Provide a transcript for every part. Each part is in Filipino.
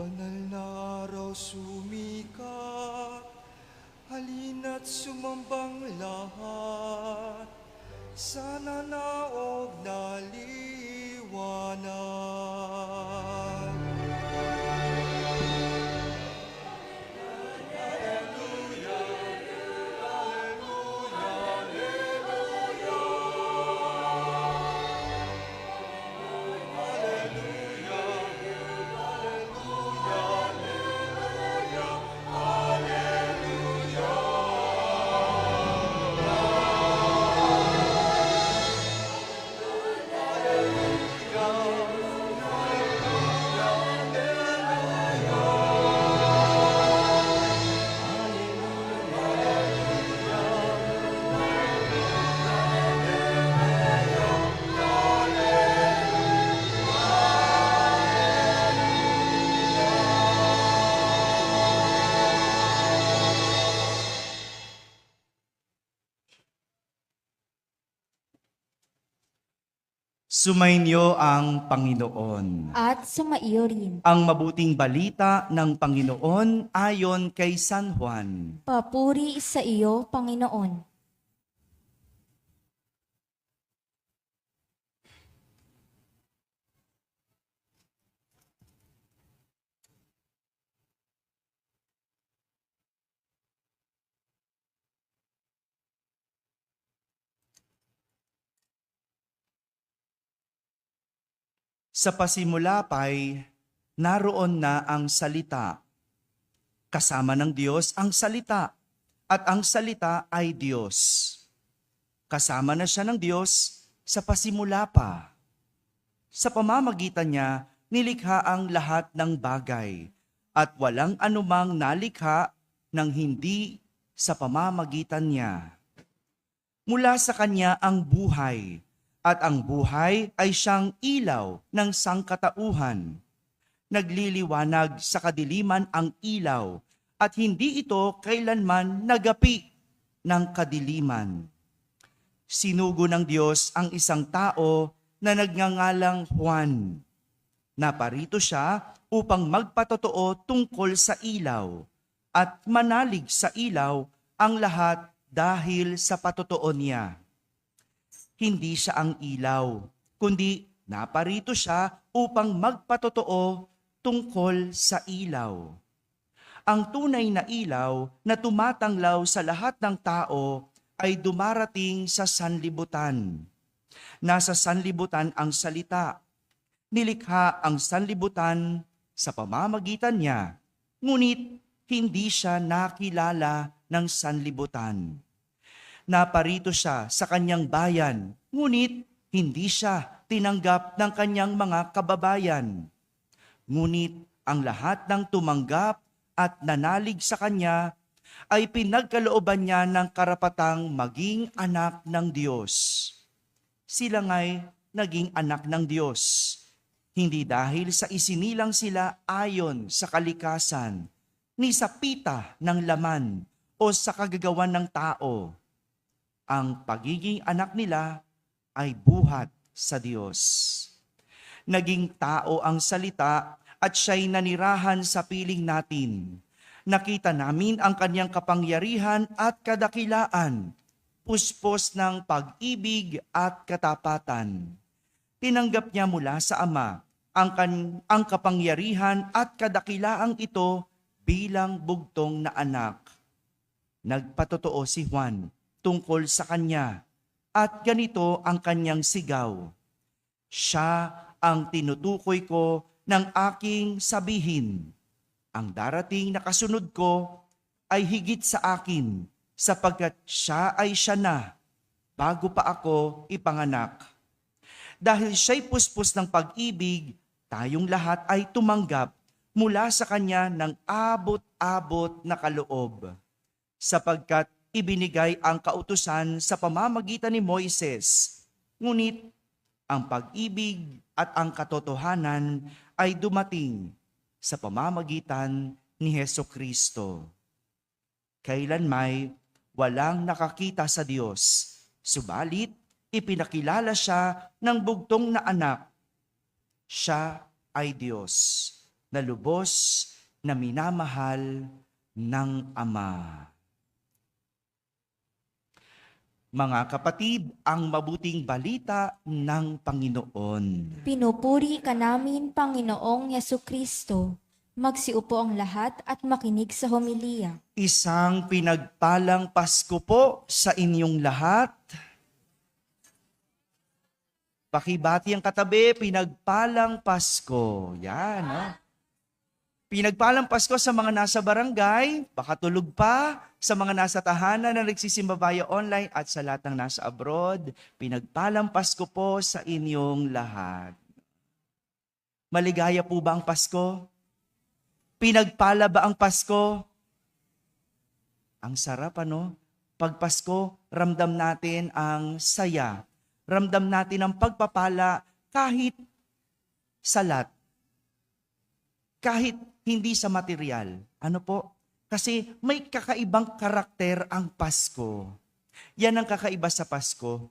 Banal na araw sumikat, halina't sumambang lahat, sana naog na liwanag. Sumainyo ang Panginoon. At sumaiyo rin. Ang mabuting balita ng Panginoon ayon kay San Juan. Papuri sa iyo, Panginoon. Sa pasimula pa'y naroon na ang salita. Kasama ng Diyos ang salita, at ang salita ay Diyos. Kasama na siya ng Diyos sa pasimula pa. Sa pamamagitan niya, nilikha ang lahat ng bagay, at walang anumang nalikha ng hindi sa pamamagitan niya. Mula sa kanya ang buhay, at ang buhay ay siyang ilaw ng sangkatauhan. Nagliliwanag sa kadiliman ang ilaw, at hindi ito kailanman nagapi ng kadiliman. Sinugo ng Diyos ang isang tao na nagngangalang Juan. Naparito siya upang magpatotoo tungkol sa ilaw, at manalig sa ilaw ang lahat dahil sa patotoo niya. Hindi siya ang ilaw, kundi naparito siya upang magpatotoo tungkol sa ilaw. Ang tunay na ilaw na tumatanglaw sa lahat ng tao ay dumarating sa sanlibutan. Nasa sanlibutan ang salita. Nilikha ang sanlibutan sa pamamagitan niya, ngunit hindi siya nakilala ng sanlibutan. Naparito siya sa kanyang bayan, ngunit hindi siya tinanggap ng kanyang mga kababayan. Ngunit ang lahat ng tumanggap at nanalig sa kanya ay pinagkalooban niya ng karapatang maging anak ng Diyos. Sila nga'y naging anak ng Diyos, hindi dahil sa isinilang sila ayon sa kalikasan, ni sa pita ng laman o sa kagagawan ng tao. Ang pagiging anak nila ay buhat sa Diyos. Naging tao ang salita at siya'y nanirahan sa piling natin. Nakita namin ang kanyang kapangyarihan at kadakilaan, puspos ng pag-ibig at katapatan. Tinanggap niya mula sa Ama ang kapangyarihan at kadakilaang ito bilang bugtong na anak. Nagpatotoo si Juan tungkol sa kanya, at ganito ang kanyang sigaw. Siya ang tinutukoy ko ng aking sabihin. Ang darating na kasunod ko ay higit sa akin, sapagkat siya ay siya na, bago pa ako ipanganak. Dahil siya'y puspos ng pag-ibig, tayong lahat ay tumanggap mula sa kanya ng abot-abot na kaloob. Sapagkat ibinigay ang kautusan sa pamamagitan ni Moises, ngunit ang pag-ibig at ang katotohanan ay dumating sa pamamagitan ni Hesukristo. Kailanmay walang nakakita sa Diyos, subalit ipinakilala siya ng bugtong na anak. Siya ay Diyos. na lubos na minamahal ng Ama. Mga kapatid, ang mabuting balita ng Panginoon. Pinupuri ka namin, Panginoong Yesukristo. Magsiupo ang lahat at makinig sa homilya. Isang pinagpalang Pasko po sa inyong lahat. Pakibati ang katabi, pinagpalang Pasko. Yan, no? Pinagpalang Pasko sa mga nasa barangay, baka tulog pa, sa mga nasa tahanan na nagsisimba via online at sa lahat ng nasa abroad. Pinagpalang Pasko po sa inyong lahat. Maligaya po ba ang Pasko? Pinagpala ba ang Pasko? Ang sarap, ano? Pag Pasko, ramdam natin ang saya. Ramdam natin ang pagpapala kahit salat. Kahit hindi sa material. Ano po? Kasi may kakaibang karakter ang Pasko. Yan ang kakaiba sa Pasko.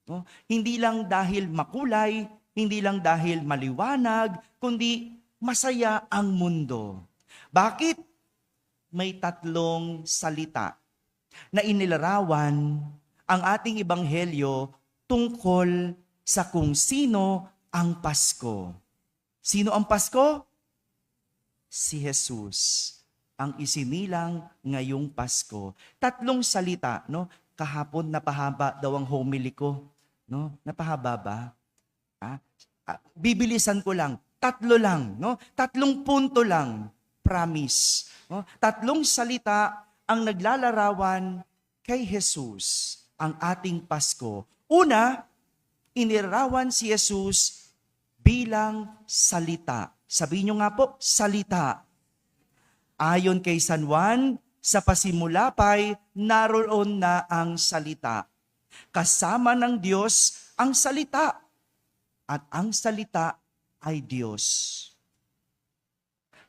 No? Hindi lang dahil makulay, hindi lang dahil maliwanag, kundi masaya ang mundo. Bakit? May tatlong salita na inilarawan ang ating ebanghelyo tungkol sa kung sino ang Pasko. Sino ang Pasko? Si Jesus ang isinilang ngayong Pasko. Tatlong salita, no? Kahapon napahaba daw ang homily ko, no? Napahaba ba? Bibilisan ko lang. Tatlo lang, no? Tatlong punto lang. Promise. No? Tatlong salita ang naglalarawan kay Jesus, ang ating Pasko. Una, inilarawan si Jesus bilang salita. Sabihin nyo nga po, salita. Ayon kay San Juan, sa pasimula pa'y naroon na ang salita. Kasama ng Diyos ang salita. At ang salita ay Diyos.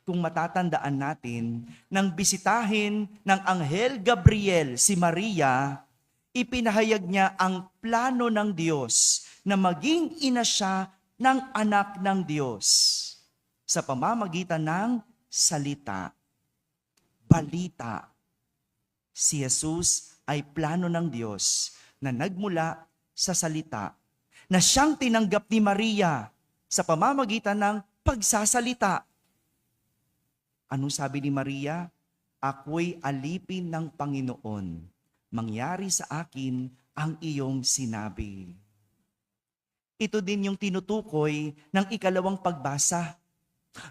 Kung matatandaan natin, nang bisitahin ng Anghel Gabriel si Maria, ipinahayag niya ang plano ng Diyos na maging ina siya ng anak ng Diyos sa pamamagitan ng salita, balita. Si Jesus ay plano ng Diyos na nagmula sa salita, na siyang tinanggap ni Maria sa pamamagitan ng pagsasalita. Anong sabi ni Maria? Ako'y alipin ng Panginoon. Mangyari sa akin ang iyong sinabi. Ito din yung tinutukoy ng ikalawang pagbasa.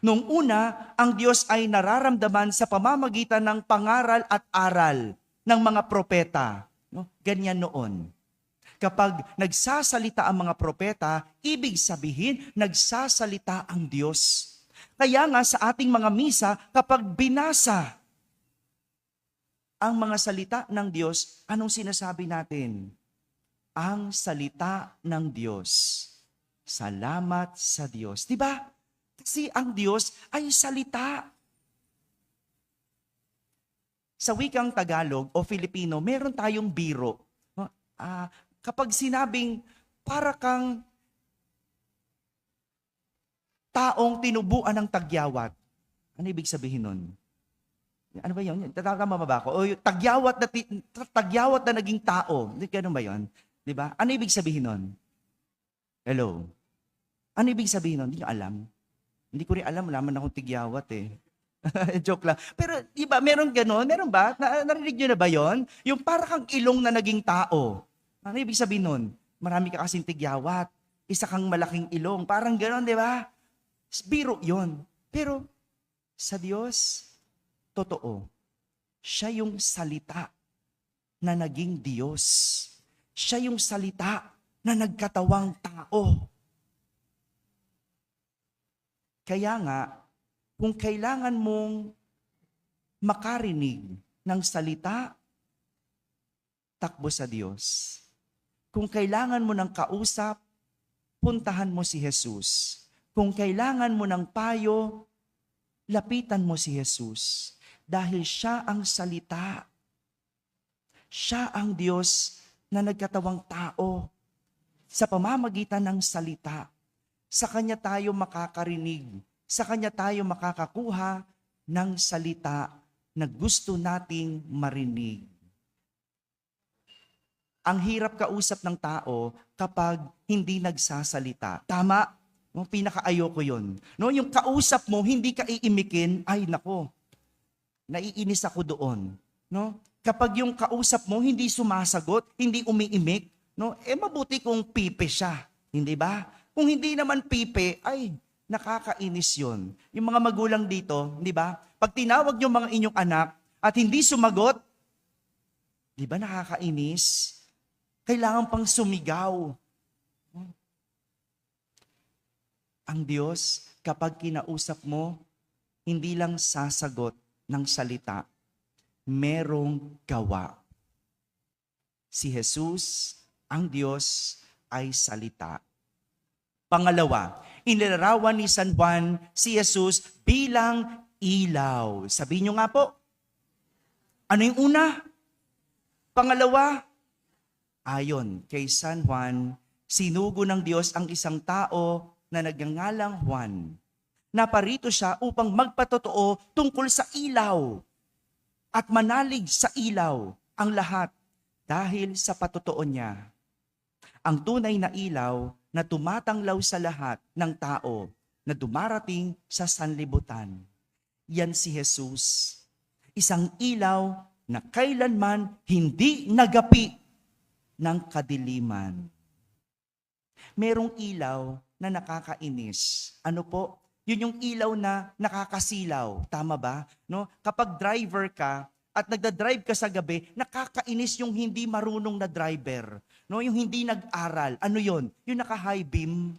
Noong una, ang Diyos ay nararamdaman sa pamamagitan ng pangaral at aral ng mga propeta. No? Ganyan noon. Kapag nagsasalita ang mga propeta, ibig sabihin, nagsasalita ang Diyos. Kaya nga sa ating mga misa, kapag binasa ang mga salita ng Diyos, anong sinasabi natin? Ang salita ng Diyos. Salamat sa Diyos. Diba? Kasi ang Diyos ay salita. Sa wikang Tagalog o Filipino, meron tayong biro. Kapag sinabing para kang taong tinubuan ng tagyawat, ano ibig sabihin nun? Ano ba yun? Tama ba ako? O tagyawat na naging tao. Ganun ba yun? Diba? Ano ibig sabihin nun? Hello? Ano ibig sabihin nun? Hindi nyo alam. Hindi ko rin alam, wala man akong tigyawat eh. Joke lang. Pero iba, meron gano'n? Meron ba? Narinig nyo na ba yon? Yung para kang ilong na naging tao. Ano ibig sabihin nun? Marami ka kasing tigyawat. Isa kang malaking ilong. Parang gano'n, di ba? Biro yon. Pero sa Diyos, totoo. Siya yung salita na naging Diyos. Siya yung salita na nagkatawang tao. Kaya nga, kung kailangan mong makarinig ng salita, takbo sa Diyos. Kung kailangan mo ng kausap, puntahan mo si Jesus. Kung kailangan mo ng payo, lapitan mo si Jesus. Dahil siya ang salita. Siya ang Diyos na nagkatawang tao. Sa pamamagitan ng salita, sa Kanya tayo makakarinig sa Kanya tayo makakakuha ng salita na gusto nating marinig. Ang hirap kausap ng tao kapag hindi nagsasalita. Tama? No, pinakaayoko yun. No, yung kausap mo, hindi ka iimikin, ay nako, naiinis ako doon. No? Kapag yung kausap mo hindi sumasagot, hindi umiimik, no, mabuti kung pipe siya. Hindi ba? Kung hindi naman pipe, ay nakakainis yun. Yung mga magulang dito, di ba? Pag tinawag yung mga inyong anak at hindi sumagot, di ba nakakainis? Kailangan pang sumigaw. Ang Diyos, kapag kinausap mo, hindi lang sasagot ng salita, merong gawa. Si Jesus, ang Diyos, ay salita. Pangalawa, inilarawan ni San Juan si Jesus bilang ilaw. Sabihin nyo nga po, ano yung una? Pangalawa, ayon kay San Juan, sinugo ng Diyos ang isang tao na nagngangalang Juan. Naparito siya upang magpatotoo tungkol sa ilaw at manalig sa ilaw ang lahat dahil sa patotoo niya. Ang tunay na ilaw na tumatanglaw sa lahat ng tao na dumarating sa sanlibutan. Yan si Jesus. Isang ilaw na kailanman hindi nagapi ng kadiliman. Merong ilaw na nakakainis. Ano po? Yun yung ilaw na nakakasilaw. Tama ba? No? Kapag driver ka at nagda-drive ka sa gabi, nakakainis yung hindi marunong na driver. No? Yung hindi nag-aral. Ano yun? Yung naka-high beam.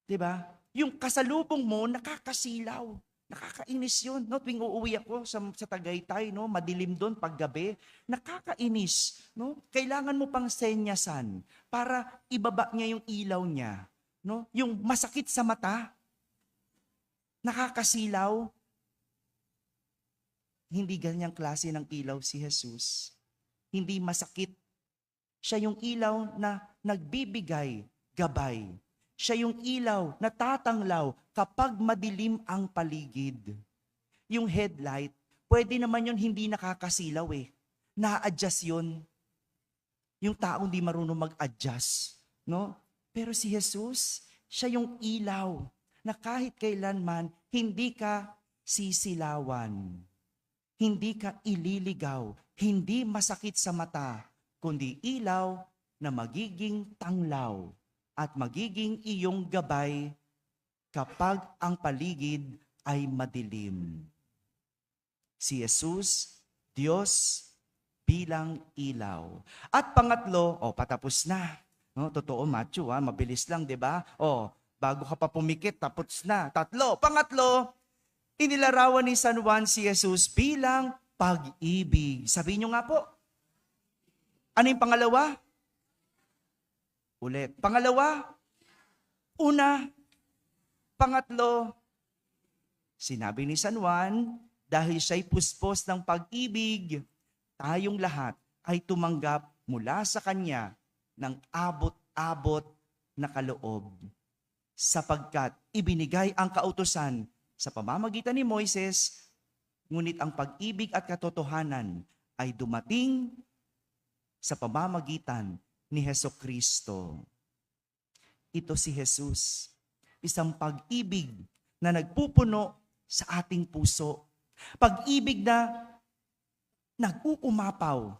Diba? Yung kasalubong mo, nakakasilaw. Nakakainis yun. No? Tuwing uuwi ako sa Tagaytay, no? Madilim doon paggabi, nakakainis. No? Kailangan mo pang senyasan para ibaba niya yung ilaw niya. No? Yung masakit sa mata, nakakasilaw. Hindi ganyang klase ng ilaw si Jesus. Hindi masakit. Siya yung ilaw na nagbibigay gabay. Siya yung ilaw na tatanglaw kapag madilim ang paligid. Yung headlight, pwede naman yun hindi nakakasilaw eh. Na-adjust yun. Yung taong di marunong mag-adjust. No? Pero si Jesus, siya yung ilaw na kahit kailanman hindi ka sisilawan. Hindi ka ililigaw. Hindi masakit sa mata, kundi ilaw na magiging tanglaw at magiging iyong gabay kapag ang paligid ay madilim. Si Jesus, Diyos bilang ilaw. At pangatlo, patapos na. No, totoo, Matthew, mabilis lang, 'di ba? Bago ka pa pumikit, tapos na. Tatlo. Pangatlo, inilarawan ni San Juan si Jesus bilang pag-ibig. Sabihin nyo nga po. Ano yung pangalawa? Ulit. Pangalawa? Una. Pangatlo. Sinabi ni San Juan, dahil siya'y puspos ng pag-ibig, tayong lahat ay tumanggap mula sa Kanya ng abot-abot na kaloob. Sapagkat ibinigay ang kautusan sa pamamagitan ni Moises, ngunit ang pag-ibig at katotohanan ay dumating sa pamamagitan ni Hesukristo. Ito si Jesus, isang pag-ibig na nagpupuno sa ating puso. Pag-ibig na nag-uumapaw,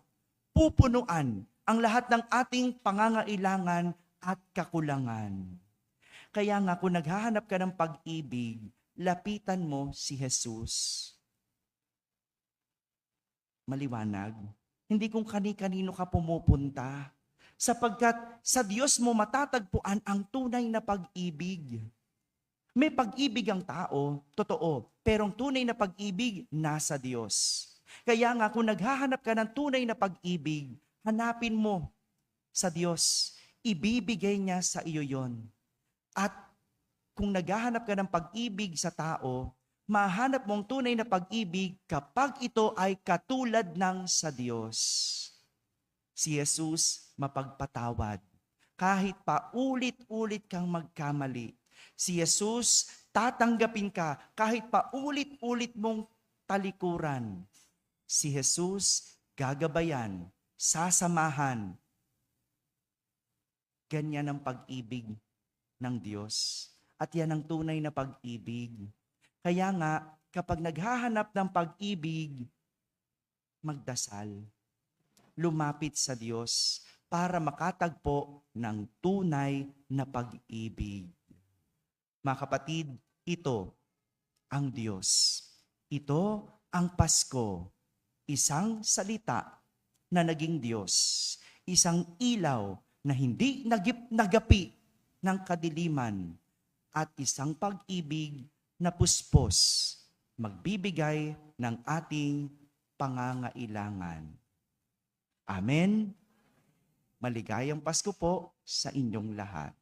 pupunuan ang lahat ng ating pangangailangan at kakulangan. Kaya nga kung naghahanap ka ng pag-ibig, lapitan mo si Jesus. Maliwanag, hindi kung kani-kanino ka pumupunta, sapagkat sa Diyos mo matatagpuan ang tunay na pag-ibig. May pag-ibig ang tao, totoo, pero ang tunay na pag-ibig nasa Diyos. Kaya nga kung naghahanap ka ng tunay na pag-ibig, hanapin mo sa Diyos. Ibibigay niya sa iyo yon. At kung naghahanap ka ng pag-ibig sa tao, mahanap mong tunay na pag-ibig kapag ito ay katulad ng sa Diyos. Si Jesus mapagpatawad. Kahit pa ulit-ulit kang magkamali, si Jesus tatanggapin ka kahit pa ulit-ulit mong talikuran. Si Jesus gagabayan, sasamahan. Ganyan ang pag-ibig ng Diyos. At yan ang tunay na pag-ibig. Kaya nga, kapag naghahanap ng pag-ibig, magdasal. Lumapit sa Diyos para makatagpo ng tunay na pag-ibig. Mga kapatid, ito ang Diyos. Ito ang Pasko. Isang salita na naging Diyos. Isang ilaw na hindi nagapi ng kadiliman. At isang pag-ibig na puspos, magbibigay ng ating pangangailangan. Amen. Maligayang Pasko po sa inyong lahat.